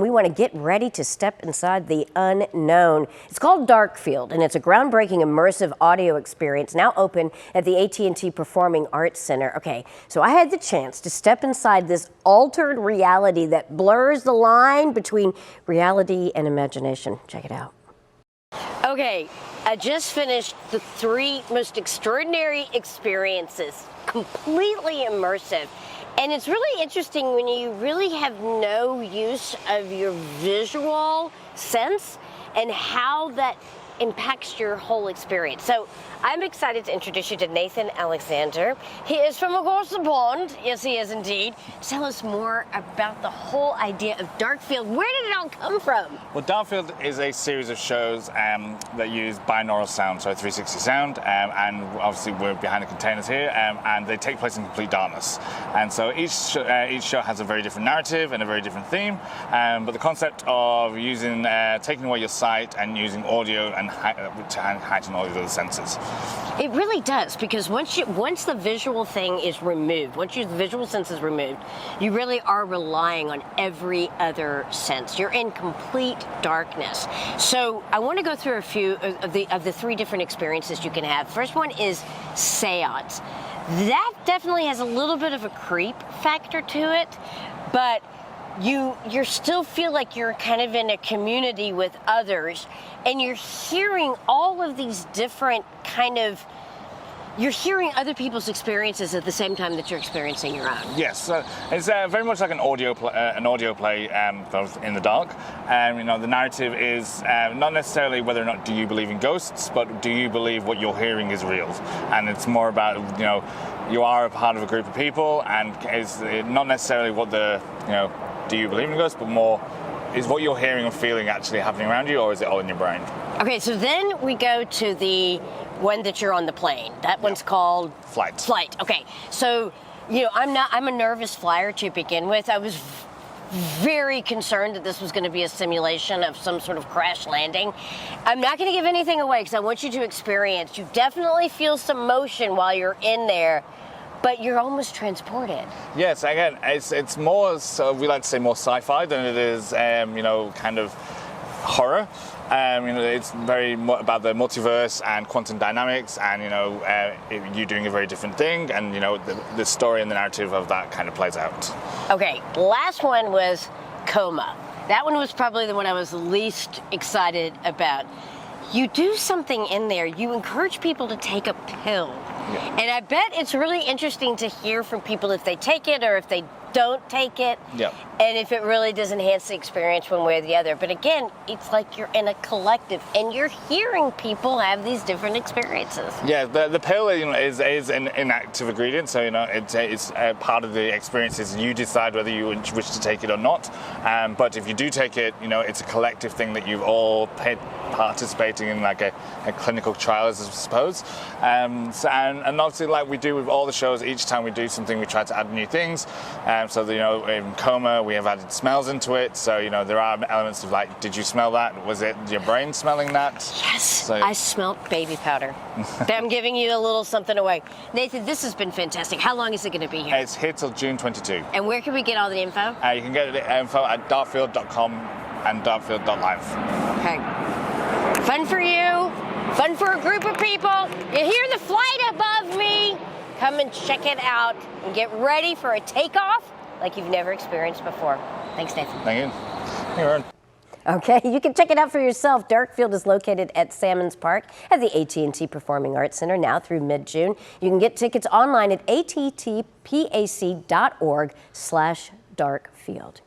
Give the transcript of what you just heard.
We want to get ready to step inside the unknown. It's called Darkfield, and it's a groundbreaking immersive audio experience now open at the AT&T Performing Arts Center. Okay, so I had the chance to step inside this altered reality that blurs the line between reality and imagination. Check it out. Okay, I just finished the 3 most extraordinary experiences, completely immersive. And it's really interesting when you really have no use of your visual sense and how that impacts your whole experience. So I'm excited to introduce you to Nathan Alexander. He is from across the pond. Yes, he is indeed. Tell us more about the whole idea of Darkfield. Where did it all come from? Well, Darkfield is a series of shows that use binaural sound, so 360 sound, and obviously we're behind the containers here, and they take place in complete darkness. And so each show has a very different narrative and a very different theme, but the concept of using, taking away your sight and using audio and to heighten all of the senses. It really does, because once the visual thing is removed, once your visual sense is removed, you really are relying on every other sense. You're in complete darkness. So I want to go through a few of the 3 different experiences you can have. First one is seance. That definitely has a little bit of a creep factor to it, but you still feel like you're kind of in a community with others, and you're hearing all of these different you're hearing other people's experiences at the same time that you're experiencing your own. Yes, it's very much like an audio play both in the dark. The narrative is not necessarily whether or not do you believe in ghosts, but do you believe what you're hearing is real? And it's more about, you are a part of a group of people, and it's not necessarily what do you believe in ghosts, but more is what you're hearing and feeling actually happening around you, or is it all in your brain? Okay, so then we go to the one that you're on the plane. That one's called Flight. Flight. Okay, so I'm a nervous flyer to begin with. I was very concerned that this was going to be a simulation of some sort of crash landing. I'm not going to give anything away because I want you to experience. You definitely feel some motion while you're in there, but you're almost transported. Yes, again, it's more, so we like to say more sci-fi than it is, kind of horror. It's very about the multiverse and quantum dynamics, and you doing a very different thing, and the story and the narrative of that kind of plays out. Okay, last one was Coma. That one was probably the one I was least excited about. You do something in there. You encourage people to take a pill. Yeah. And I bet it's really interesting to hear from people if they take it or if they don't take it, yeah, and if it really does enhance the experience one way or the other. But again, it's like you're in a collective, and you're hearing people have these different experiences. Yeah, the pill is an inactive ingredient, so it's part of the experiences. You decide whether you wish to take it or not. But if you do take it, it's a collective thing that you've all participating in, like a clinical trial, I suppose. And obviously, like we do with all the shows, each time we do something, we try to add new things. So in Coma, we have added smells into it. So there are elements of like, did you smell that? Was it your brain smelling that? Yes, so, I smelled baby powder. I'm giving you a little something away. Nathan, this has been fantastic. How long is it going to be here? It's here till June 22. And where can we get all the info? You can get the info at darkfield.com and darkfield.live. Okay. Fun for you. Fun for a group of people. You hear the flight above me? Come and check it out and get ready for a takeoff like you've never experienced before. Thanks, Nathan. Thank you. You're on. Okay, you can check it out for yourself. Darkfield is located at Salmons Park at the AT&T Performing Arts Center now through mid-June. You can get tickets online at attpac.org/Darkfield.